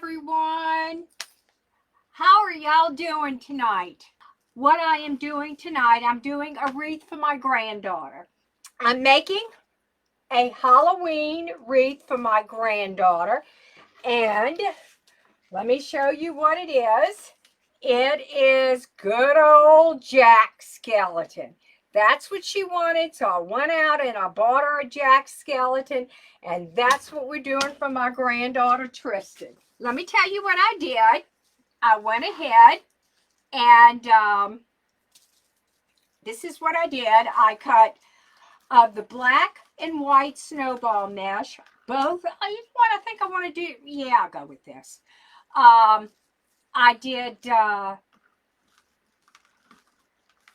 everyone. How are y'all doing tonight? What I am doing tonight, I'm doing a wreath for my granddaughter. I'm making a Halloween wreath for my granddaughter, and let me show you what it is. It is good old Jack Skeleton. That's what she wanted, so I went out and I bought her a Jack Skeleton, and that's what we're doing for my granddaughter Tristan. Let me tell you what I did. I went ahead and this is what I did. I cut the black and white snowball mesh. Both. What I think I want to do. Yeah, I'll go with this. I did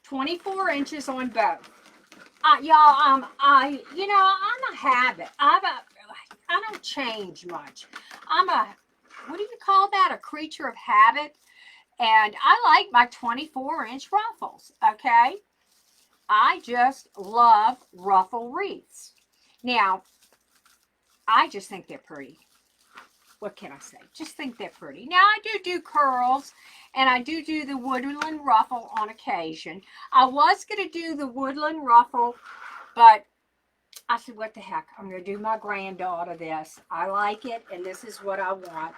24 inches on both. Y'all, I'm a habit. I don't change much. What do you call that? A creature of habit. And I like my 24-inch ruffles, okay? I just love ruffle wreaths. Now, I just think they're pretty. What can I say? Just think they're pretty. Now, I do curls, and I do the woodland ruffle on occasion. I was going to do the woodland ruffle, but I said, what the heck? I'm going to do my granddaughter this. I like it, and this is what I want.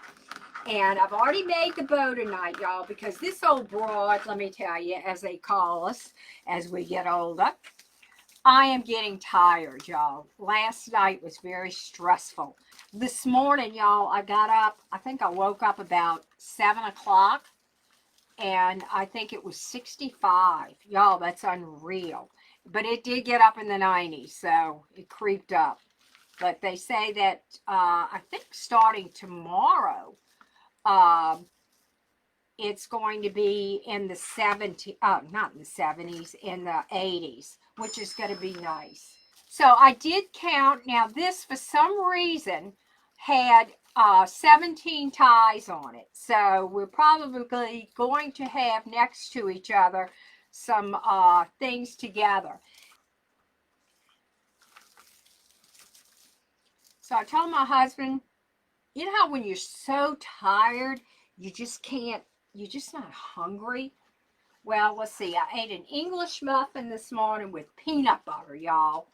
And I've already made the bow tonight, y'all, because this old broad, let me tell you, as they call us as we get older, I am getting tired, y'all. Last night was very stressful. This morning, y'all, I got up, I think I woke up about 7 o'clock, and I think it was 65. Y'all, that's unreal. But it did get up in the 90s, so it creeped up. But they say that, I think starting tomorrow, it's going to be in the 70s, not in the 70s, in the 80s, which is going to be nice. So I did count. Now this, for some reason, had 17 ties on it. So we're probably going to have next to each other some things together. So I told my husband, you know how when you're so tired, you just can't, you're just not hungry? Well, let's see. I ate an English muffin this morning with peanut butter, y'all.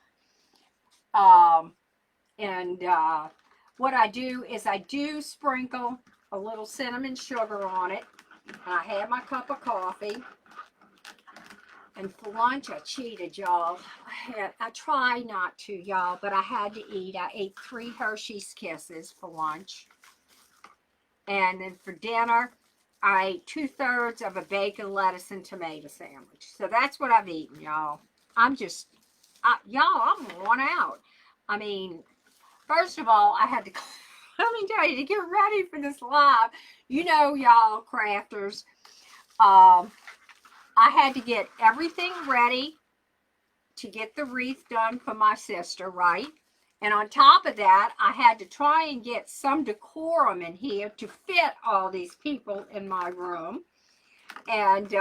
What I do is I do sprinkle a little cinnamon sugar on it. I had my cup of coffee. And for lunch, I cheated, y'all. I try not to, y'all, but I had to eat. I ate 3 Hershey's Kisses for lunch. And then for dinner, I ate 2/3 of a bacon, lettuce, and tomato sandwich. So that's what I've eaten, y'all. I'm worn out. I mean, first of all, I had to, let me tell you, to get ready for this live, you know, y'all, crafters, I had to get everything ready to get the wreath done for my sister, right? And on top of that, I had to try and get some decorum in here to fit all these people in my room. And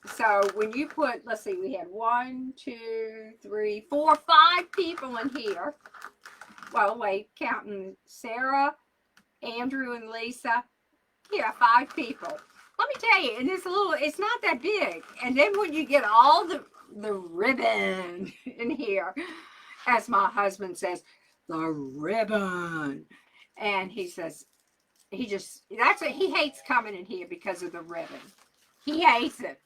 so when you put, let's see, we had 1, 2, 3, 4, 5 people in here. Well, wait, counting Sarah, Andrew, and Lisa. Yeah, 5 people. Let me tell you, and it's not that big. And then when you get all the ribbon in here, as my husband says, the ribbon. And he says, he hates coming in here because of the ribbon. He hates it.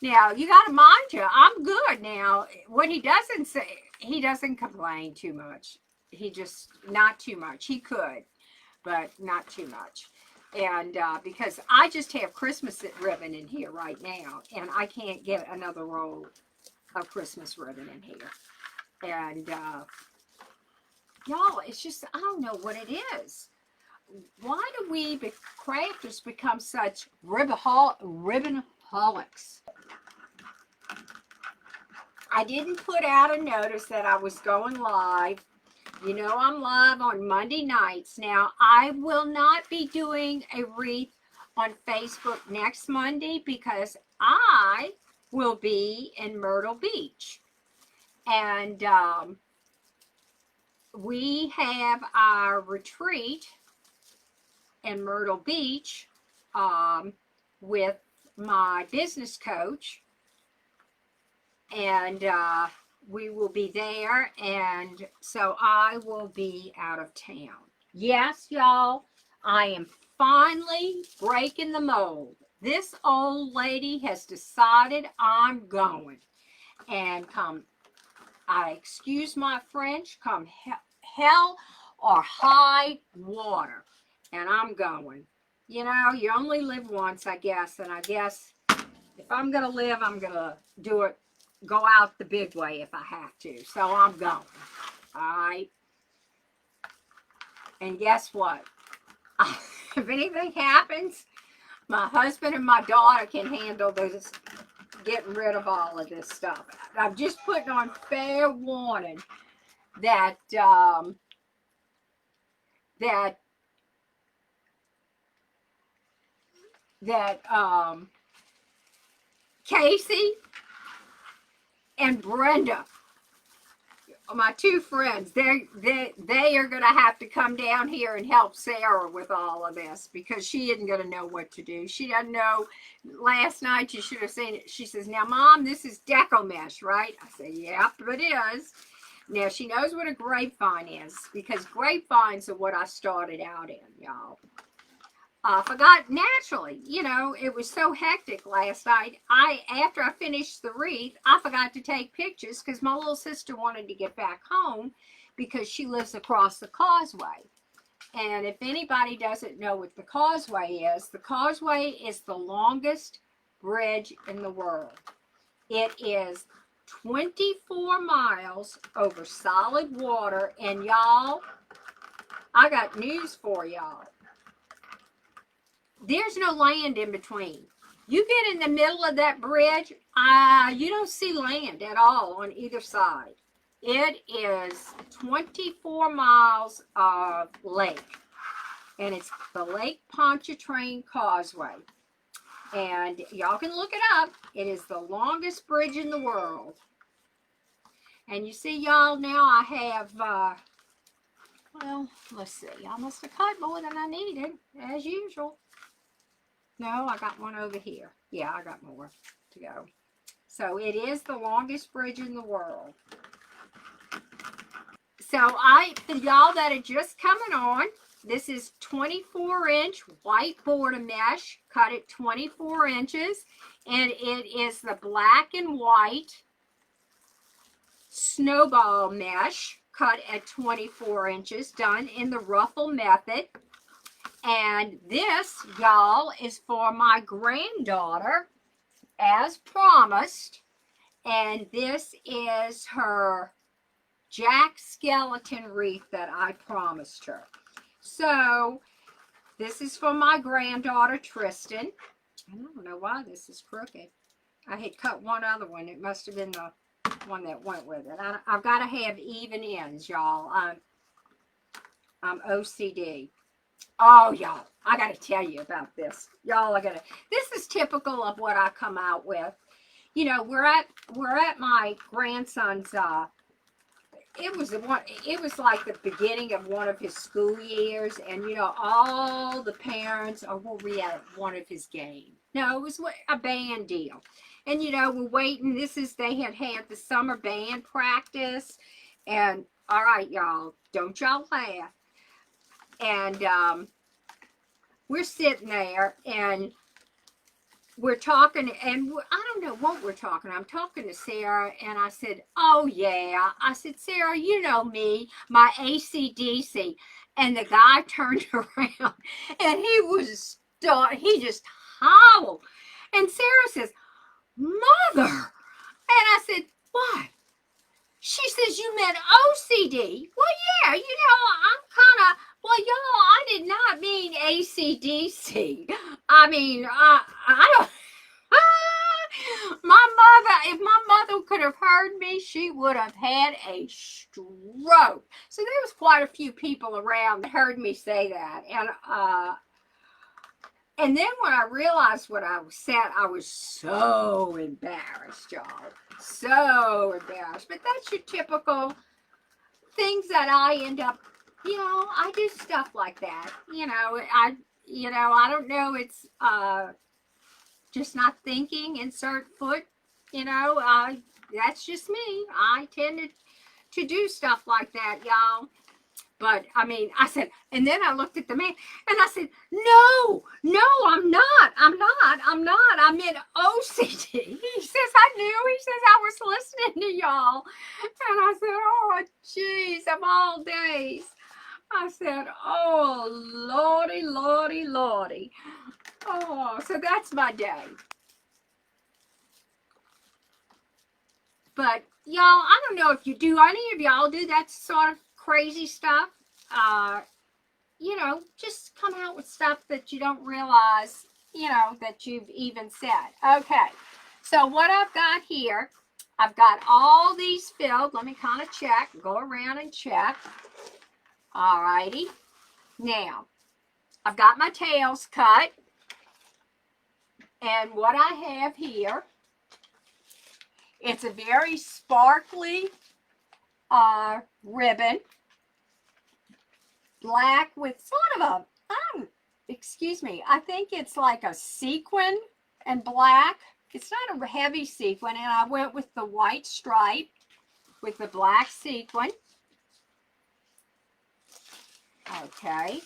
Now, you got to mind you, I'm good now. What he doesn't say, he doesn't complain too much. Not too much. He could, but not too much. And because I just have Christmas ribbon in here right now, and I can't get another roll of Christmas ribbon in here. And y'all, it's just, I don't know what it is. Why do we crafters become such ribbonaholics? I didn't put out a notice that I was going live. You know, I'm live on Monday nights. Now, I will not be doing a wreath on Facebook next Monday because I will be in Myrtle Beach. And we have our retreat in Myrtle Beach with my business coach, and we will be there, and so I will be out of town. Yes, y'all, I am finally breaking the mold. This old lady has decided I'm going, and come, I excuse my French, come hell or high water, and I'm going. You know, you only live once, I guess, and I guess if I'm going to live, I'm going to do it, go out the big way if I have to. So I'm going. All right. And guess what? If anything happens, my husband and my daughter can handle this, getting rid of all of this stuff. I'm just putting on fair warning that Casey and Brenda, my two friends, they are going to have to come down here and help Sarah with all of this, because she isn't going to know what to do. She doesn't know. Last night you should have seen it. She says, "Now, Mom, this is deco mesh, right?" I said, "Yep, it is." Now she knows what a grapevine is, because grapevines are what I started out in, y'all. I forgot naturally, you know, it was so hectic last night. After I finished the wreath, I forgot to take pictures because my little sister wanted to get back home because she lives across the causeway. And if anybody doesn't know what the causeway is the longest bridge in the world. It is 24 miles over solid water. And y'all, I got news for y'all. There's no land in between. You get in the middle of that bridge, you don't see land at all on either side. It is 24 miles of lake, and it's the Lake Pontchartrain Causeway. And y'all can look it up. It is the longest bridge in the world. And you see, y'all, now I have, well, let's see. I must have cut more than I needed, as usual. No, I got one over here. Yeah, I got more to go. So it is the longest bridge in the world. So for y'all that are just coming on, this is 24-inch white border mesh, cut at 24 inches. And it is the black and white snowball mesh, cut at 24 inches, done in the ruffle method. And this, y'all, is for my granddaughter, as promised. And this is her Jack Skeleton wreath that I promised her. So, this is for my granddaughter, Tristan. I don't know why this is crooked. I had cut one other one. It must have been the one that went with it. I've got to have even ends, y'all. I'm OCD. Oh, y'all, I got to tell you about this. Y'all are gonna. This is typical of what I come out with. You know, we're at my grandson's. It was like the beginning of one of his school years, and you know, all the parents were at one of his games. No, it was a band deal, and you know, we're waiting. They had the summer band practice, and all right, y'all, don't y'all laugh. And we're sitting there, and we're talking, and I don't know what we're talking. I'm talking to Sarah, and I said, "Oh, yeah." I said, "Sarah, you know me, my AC/DC." And the guy turned around, and he just howled. And Sarah says, "Mother." And I said, "What?" She says, "You meant OCD. Well, yeah, you know, I'm kind of, well, y'all, I did not mean AC/DC. I mean, I don't, if my mother could have heard me, she would have had a stroke." So there was quite a few people around that heard me say that. And then when I realized what I said, I was so embarrassed, y'all. So embarrassed. But that's your typical things that I end up, you know, I do stuff like that. You know, you know, I don't know. It's just not thinking. Insert foot. You know, that's just me. I tend to do stuff like that, y'all. But I mean, I said, and then I looked at the man and I said, no, no, I'm not. I'm in OCD. He says, I knew. He says, I was listening to y'all. And I said, oh, geez, of all days. I said, oh, Lordy, Lordy, Lordy. Oh, so that's my day. But y'all, I don't know if you do, any of y'all do that sort of crazy stuff. You know, just come out with stuff that you don't realize, you know, that you've even said. Okay, so what I've got here, I've got all these filled. Let me kind of check, go around and check. All righty. Now, I've got my tails cut. And what I have here, it's a very sparkly ribbon. Black with sort of a, excuse me, I think it's like a sequin and black. It's not a heavy sequin, and I went with the white stripe with the black sequin. Okay.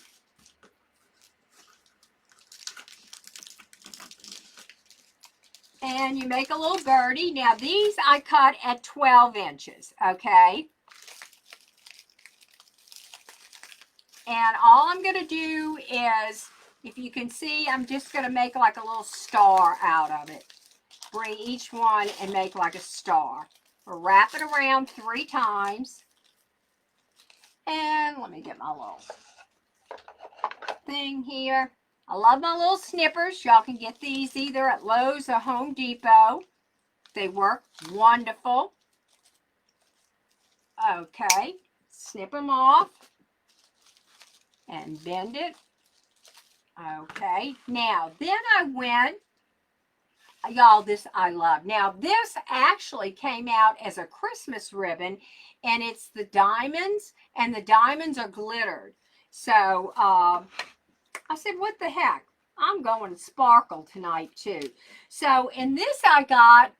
And you make a little birdie. Now these I cut at 12 inches, okay? And all I'm going to do is, if you can see, I'm just going to make like a little star out of it. Bring each one and make like a star. We'll wrap it around 3 times. And let me get my little thing here. I love my little snippers. Y'all can get these either at Lowe's or Home Depot. They work wonderful. Okay, snip them off and bend it. Okay, now then I went, y'all, this I love. Now this actually came out as a Christmas ribbon, and it's the diamonds, and the diamonds are glittered. So I said, what the heck? I'm going sparkle tonight too. So in this I got,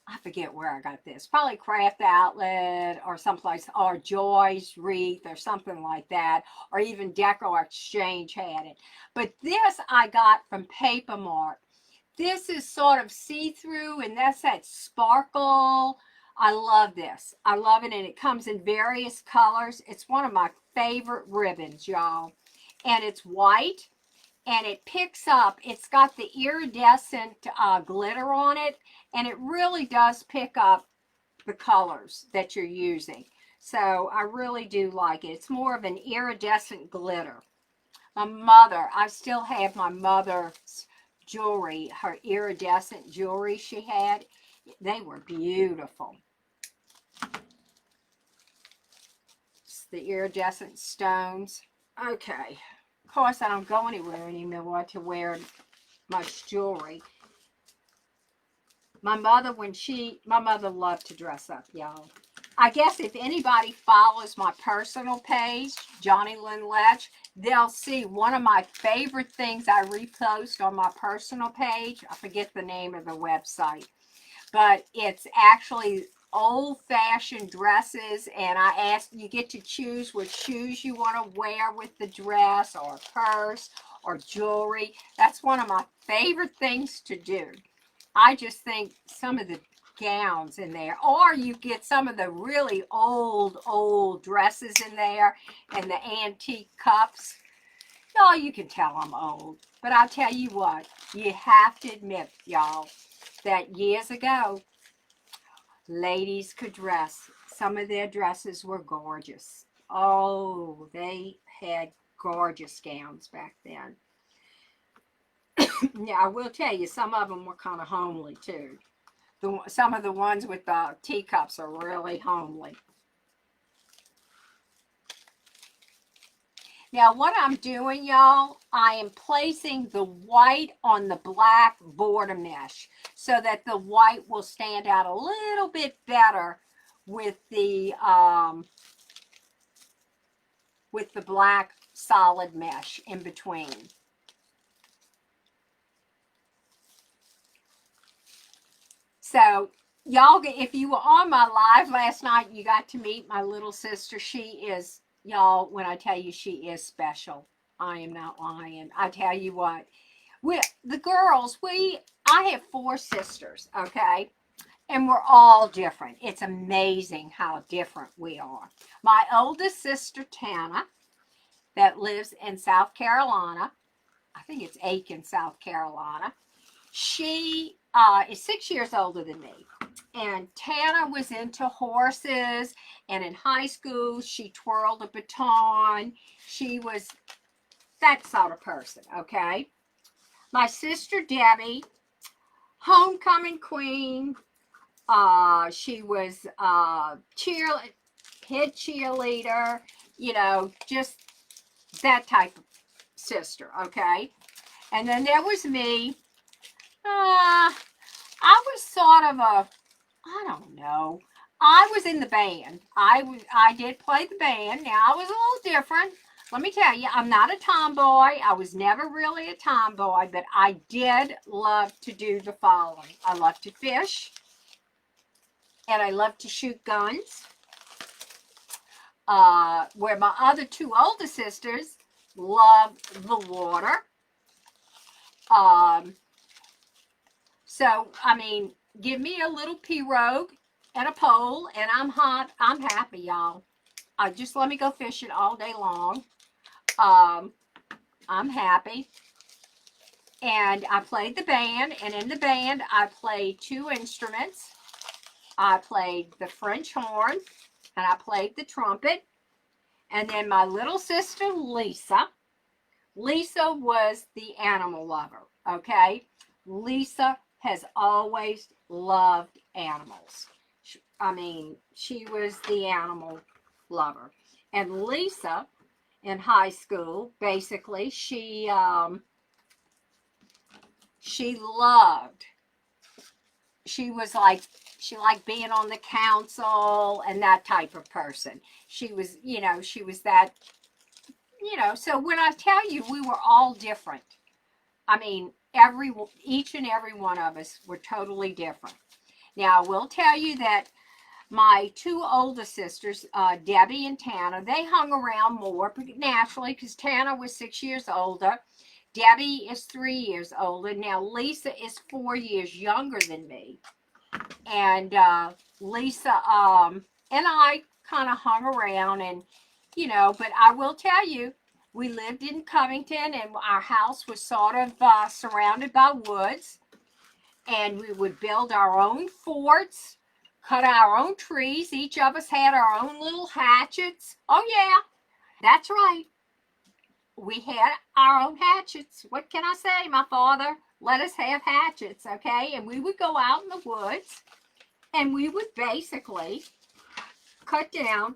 I forget where I got this, probably Craft Outlet or someplace, or Joy's Wreath or something like that, or even Deco Exchange had it. But this I got from Paper Mart. This is sort of see-through, and that's that sparkle. I love this. I love it, and it comes in various colors. It's one of my favorite ribbons, y'all. And it's white, and it picks up. It's got the iridescent glitter on it, and it really does pick up the colors that you're using. So I really do like it. It's more of an iridescent glitter. My mother, I still have my mother's jewelry, her iridescent jewelry she had. They were beautiful. It's the iridescent stones. Okay. Of course, I don't go anywhere anymore to wear much jewelry. My mother, my mother loved to dress up, y'all. I guess if anybody follows my personal page, Johnnie Lynn Letch, they'll see one of my favorite things I repost on my personal page. I forget the name of the website, but it's actually old-fashioned dresses, and I ask, you get to choose what shoes you want to wear with the dress, or a purse, or jewelry. That's one of my favorite things to do. I just think some of the gowns in there, or you get some of the really old dresses in there, and the antique cups. Y'all, you can tell I'm old, but I'll tell you what, you have to admit, y'all, that years ago, ladies could dress. Some of their dresses were gorgeous. Oh, they had gorgeous gowns back then. Yeah, I will tell you, some of them were kind of homely too. Some of the ones with the teacups are really homely. Now, what I'm doing, y'all, I am placing the white on the black border mesh so that the white will stand out a little bit better with the black solid mesh in between. So, y'all, if you were on my live last night, you got to meet my little sister. She is, y'all, when I tell you she is special, I am not lying. I tell you what, the girls, I have 4 sisters, okay? And we're all different. It's amazing how different we are. My oldest sister, Tana, that lives in South Carolina, I think it's Aiken, South Carolina. She is 6 years older than me. And Tana was into horses. And in high school, she twirled a baton. She was that sort of person, okay? My sister, Debbie, homecoming queen. She was head cheerleader, just that type of sister, okay? And then there was me. I was sort of I don't know. I was in the band. I did play the band. Now I was a little different. Let me tell you, I'm not a tomboy. I was never really a tomboy, but I did love to do the following. I loved to fish, and I loved to shoot guns. Where my other 2 older sisters loved the water. So, I mean, give me a little pirogue and a pole, and I'm hot. I'm happy, y'all. Just let me go fishing all day long. I'm happy. And I played the band, and in the band, I played 2 instruments. I played the French horn, and I played the trumpet. And then my little sister, Lisa was the animal lover, okay? Lisa has always loved animals. She was the animal lover. And Lisa, in high school, basically, she loved, she liked being on the council and that type of person. She was that, so when I tell you we were all different, I mean, each and every one of us were totally different. Now, I will tell you that my 2 older sisters, Debbie and Tana, they hung around more naturally because Tana was 6 years older. Debbie is 3 years older. Now, Lisa is 4 years younger than me. And Lisa and I kind of hung around, and, but I will tell you, we lived in Covington, and our house was sort of surrounded by woods. And we would build our own forts, cut our own trees. Each of us had our own little hatchets. Oh, yeah, that's right. We had our own hatchets. What can I say? My father let us have hatchets, okay? And we would go out in the woods, and we would basically cut down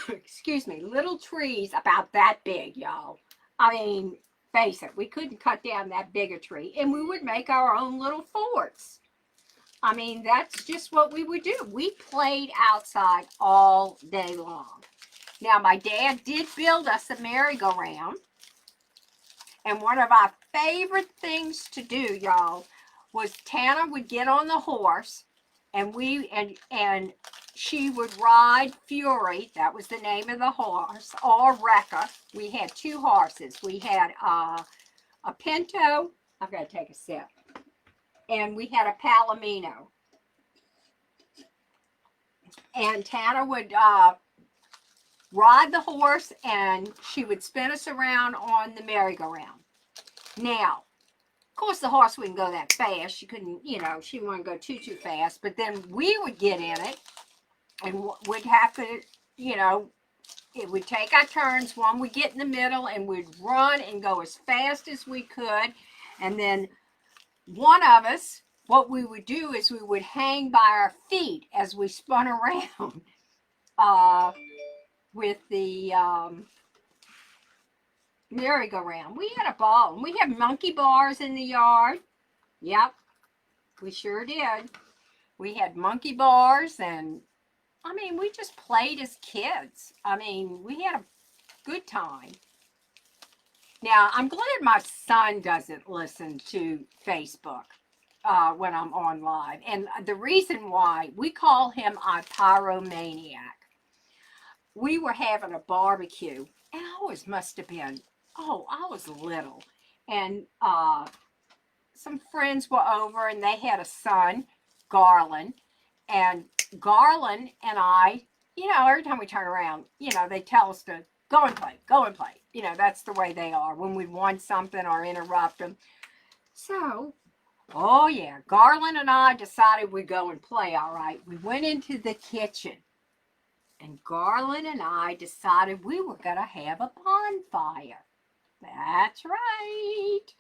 excuse me, little trees about that big, y'all. I mean, face it, we couldn't cut down that big a tree, and we would make our own little forts. I mean, that's just what we would do. We played outside all day long. Now, my dad did build us a merry-go-round, and one of our favorite things to do, y'all, was Tana would get on the horse, and she would ride Fury. That was the name of the horse, or Rekka. We had 2 horses. We had a Pinto. I've got to take a sip. And we had a Palomino. And Tana would ride the horse, and she would spin us around on the merry-go-round. Now, of course, the horse wouldn't go that fast. She couldn't, she wouldn't go too fast. But then we would get in it, and we'd have to, it would take our turns. One would get in the middle, and we'd run and go as fast as we could. And then one of us, what we would do is we would hang by our feet as we spun around with the merry-go-round. We had a ball. We had monkey bars in the yard. Yep, we sure did. We had monkey bars, and I mean, we just played as kids. I mean, we had a good time. Now, I'm glad my son doesn't listen to Facebook. when I'm on live. And the reason why, we call him a pyromaniac. We were having a barbecue, and I always must have been, oh, I was little. And some friends were over, and they had a son, Garland. And Garland and I, every time we turn around, they tell us to go and play, go and play. That's the way they are when we want something or interrupt them. So, oh yeah, Garland and I decided we'd go and play, all right. We went into the kitchen, and Garland and I decided we were going to have a bonfire. That's right.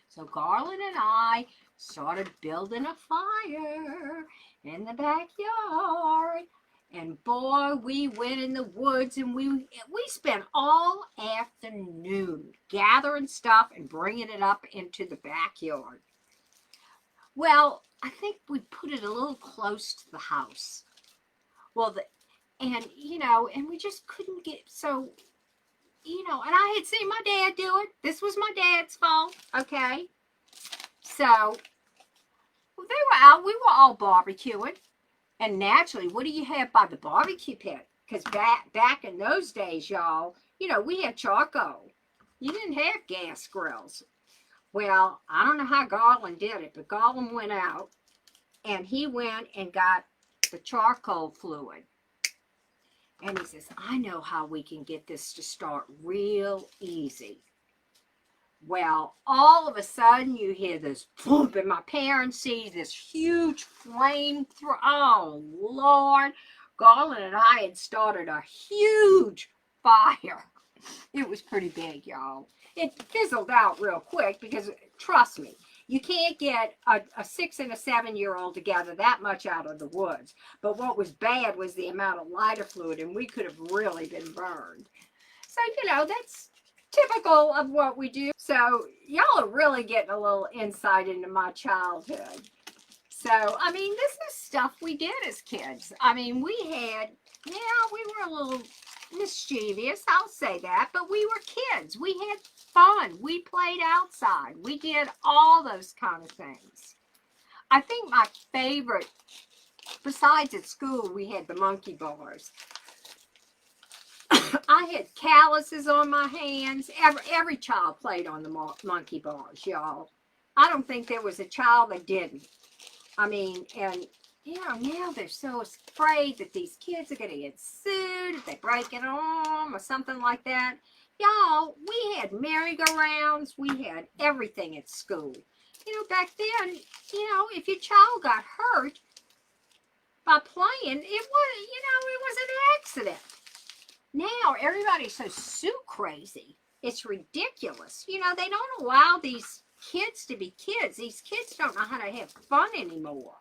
So Garland and I started building a fire in the backyard. And boy, we went in the woods, and we spent all afternoon gathering stuff and bringing it up into the backyard. Well, I think we put it a little close to the house. Well, and we just couldn't get, so, and I had seen my dad do it. This was my dad's fault, okay? So, they were out, we were all barbecuing. And naturally, what do you have by the barbecue pit? Because back in those days, y'all, we had charcoal. You didn't have gas grills. Well, I don't know how Garland did it, but Garland went out, and he went and got the charcoal fluid. And he says, I know how we can get this to start real easy. Well, all of a sudden, you hear this boom, and my parents see this huge flame through. Oh, Lord. Garland and I had started a huge fire. It was pretty big, y'all. It fizzled out real quick because, trust me, you can't get a 6 and a 7-year-old together that much out of the woods. But what was bad was the amount of lighter fluid, and we could have really been burned. So, that's typical of what we do. So, y'all are really getting a little insight into my childhood. So, I mean, this is stuff we did as kids. I mean, we were a little mischievous, I'll say that, but we were kids. We had fun. We played outside. We did all those kind of things. I think my favorite, besides at school, we had the monkey bars. I had calluses on my hands. Every child played on the monkey bars, y'all. I don't think there was a child that didn't. I mean, and now they're so afraid that these kids are going to get sued if they break an arm or something like that. Y'all, we had merry-go-rounds. We had everything at school. Back then, if your child got hurt by playing, it was an accident. Now, everybody's so crazy. It's ridiculous. They don't allow these kids to be kids. These kids don't know how to have fun anymore.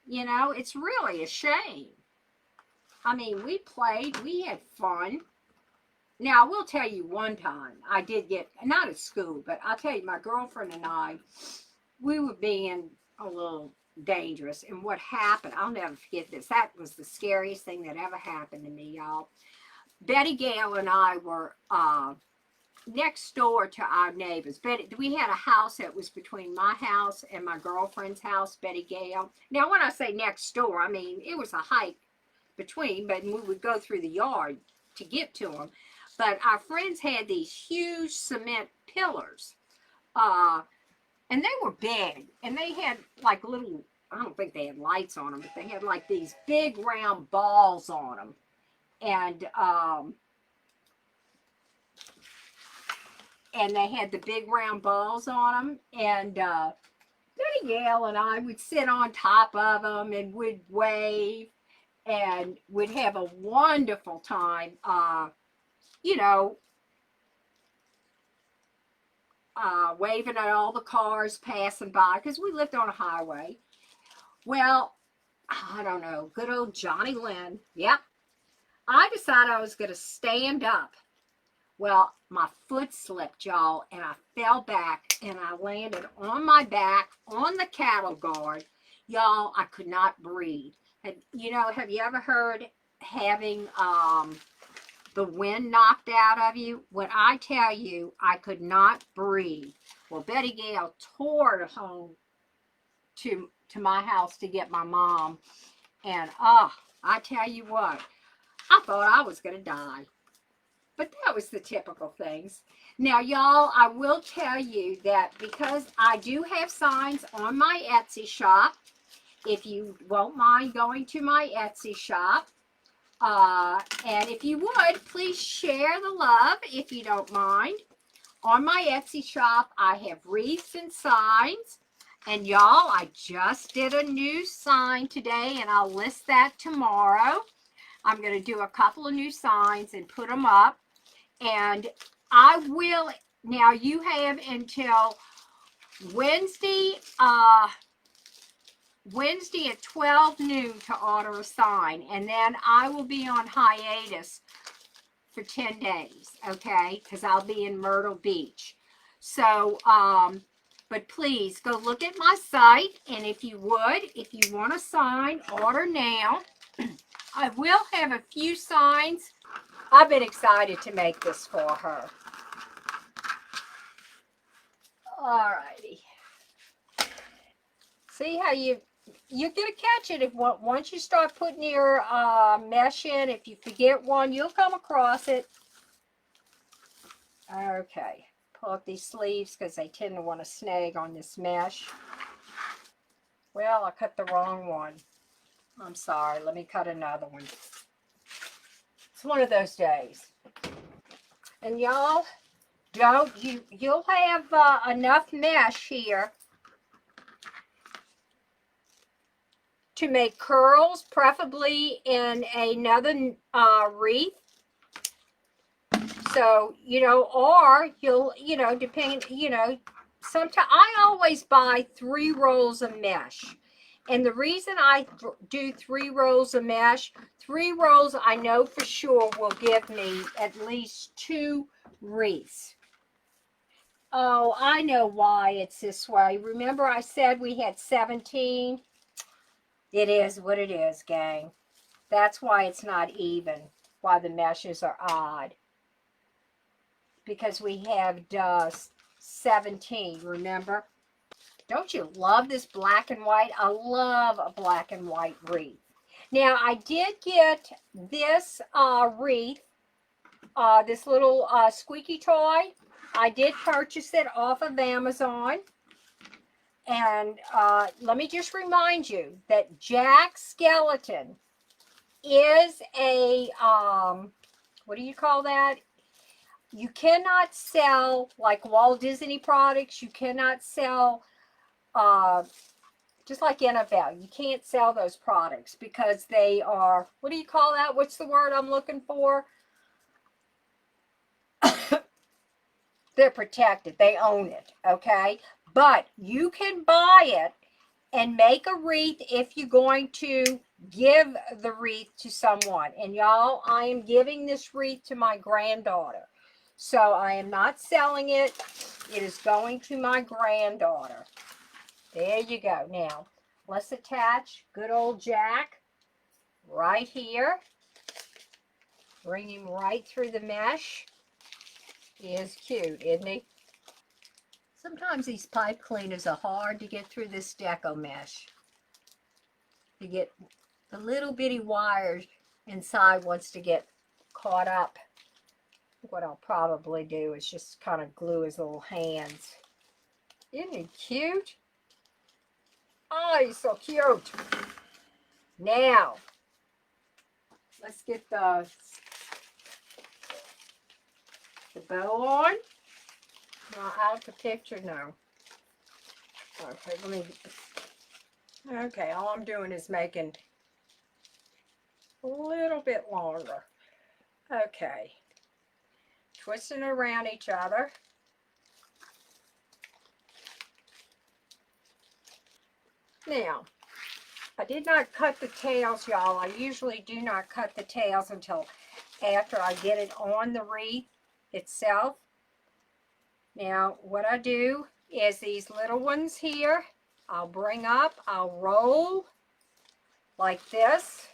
It's really a shame. I mean, we played. We had fun. Now, I will tell you one time, I did get, not at school, but I'll tell you, my girlfriend and I, we were being a little dangerous. And what happened, I'll never forget this. That was the scariest thing that ever happened to me, y'all. Betty Gale and I were next door to our neighbors. We had a house that was between my house and my girlfriend's house, Betty Gale. Now, when I say next door, I mean, it was a hike between, but we would go through the yard to get to them. But our friends had these huge cement pillars, and they were big, and they had like little, I don't think they had lights on them, but they had like these big round balls on them. And they had the big round balls on them. And Betty Gale and I would sit on top of them, and we'd wave, and we'd have a wonderful time, waving at all the cars passing by, because we lived on a highway. Well, I don't know, good old Johnnie Lynn. Yep. I decided I was going to stand up. Well, my foot slipped, y'all, and I fell back, and I landed on my back on the cattle guard. Y'all, I could not breathe. Have you ever heard having the wind knocked out of you? When I tell you, I could not breathe. Well, Betty Gale tore it home to my house to get my mom. And I tell you what, I thought I was going to die. But that was the typical things. Now, y'all, I will tell you that because I do have signs on my Etsy shop, if you won't mind going to my Etsy shop, and if you would, please share the love if you don't mind. On my Etsy shop, I have wreaths and signs. And y'all, I just did a new sign today, and I'll list that tomorrow. I'm going to do a couple of new signs and put them up. And I will, now you have until Wednesday at 12 noon to order a sign. And then I will be on hiatus for 10 days, okay? Because I'll be in Myrtle Beach. So, but please go look at my site. And if you would, if you want a sign, order now. I will have a few signs. I've been excited to make this for her. Alrighty. See how you're gonna catch it if once you start putting your mesh in. If you forget one, you'll come across it. Okay. Pull up these sleeves because they tend to want to snag on this mesh. Well, I cut the wrong one. I'm sorry. Let me cut another one. It's one of those days. And y'all, you'll have enough mesh here to make curls, preferably in another wreath. So, or you'll, depending, sometimes I always buy 3 rolls of mesh. And the reason I do 3 rolls of mesh, 3 rolls I know for sure will give me at least 2 wreaths. Oh, I know why it's this way. Remember I said we had 17? It is what it is, gang. That's why it's not even, why the meshes are odd. Because we have 17, remember? Don't you love this black and white? I love a black and white wreath. Now, I did get this wreath, this little squeaky toy. I did purchase it off of Amazon. And let me just remind you that Jack Skeleton is a, what do you call that? You cannot sell, like Walt Disney products, you cannot sell, just like NFL, you can't sell those products because they are, what do you call that? What's the word I'm looking for? They're protected. They own it, okay? But you can buy it and make a wreath if you're going to give the wreath to someone. And y'all, I am giving this wreath to my granddaughter. So I am not selling it. It is going to my granddaughter. There you go. Now, let's attach good old Jack right here. Bring him right through the mesh. He is cute, isn't he? Sometimes these pipe cleaners are hard to get through this deco mesh. You get the little bitty wires inside wants to get caught up. What I'll probably do is just kind of glue his little hands. Isn't he cute? Oh, he's so cute. Now, let's get the bow on. Not out the picture now. Okay, let me. Okay, all I'm doing is making a little bit longer. Okay. Twisting around each other. Now, I did not cut the tails, y'all. I usually do not cut the tails until after I get it on the wreath itself. Now, what I do is these little ones here, I'll bring up, I'll roll like this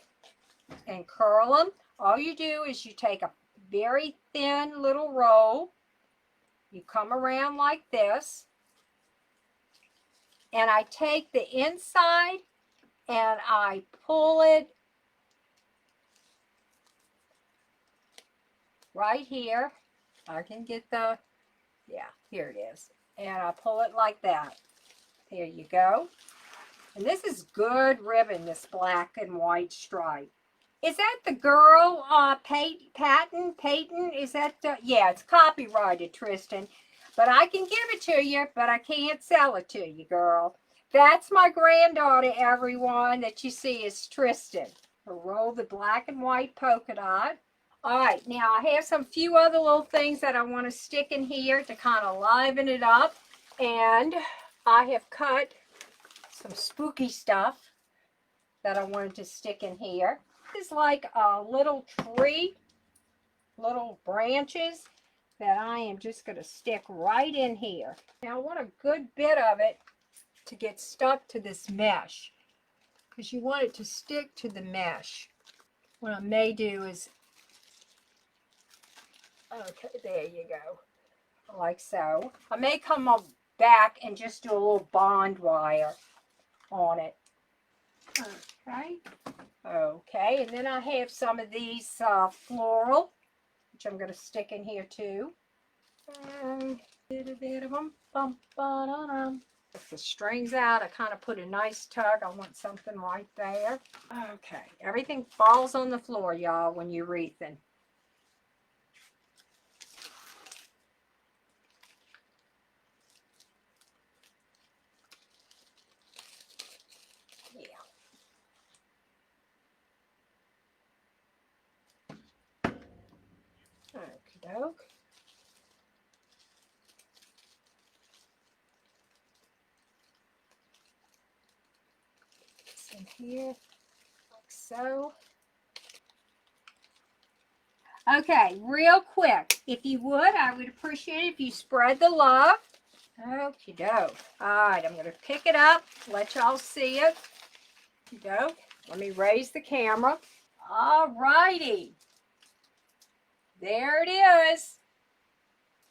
and curl them. All you do is you take a very thin little roll, you come around like this, and I take the inside and I pull it right here. I can get the, yeah, here it is. And I pull it like that. There you go. And this is good ribbon, this black and white stripe. Is that the girl, Peyton? Is that the, yeah, it's copyrighted, Tristan. But I can give it to you, but I can't sell it to you, girl. That's my granddaughter, everyone, that you see is Tristan. I'll roll the black and white polka dot. All right, now I have some few other little things that I want to stick in here to kind of liven it up. And I have cut some spooky stuff that I wanted to stick in here. This is like a little tree, little branches that I am just going to stick right in here. Now I want a good bit of it to get stuck to this mesh, because you want it to stick to the mesh. What I may do is, okay, there you go, like so. I may come up back and just do a little bond wire on it. Okay. Okay, and then I have some of these floral, which I'm going to stick in here too. Bit of them. If the string's out, I kind of put a nice tug. I want something right there. Okay, everything falls on the floor, y'all, when you're wreathing. Okie doke. This in here, like so. Okay, real quick, if you would, I would appreciate it if you spread the love. Okie doke. All right, I'm going to pick it up, let y'all see it. Okie doke. Let me raise the camera. All righty. There it is.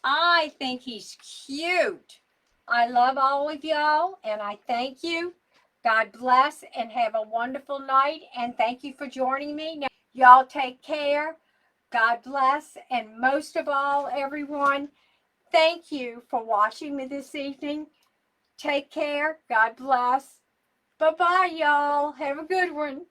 I think he's cute. I love all of y'all, and I thank you. God bless, and have a wonderful night, and thank you for joining me. Now, y'all take care. God bless, and most of all, everyone, thank you for watching me this evening. Take care. God bless. Bye-bye, y'all. Have a good one.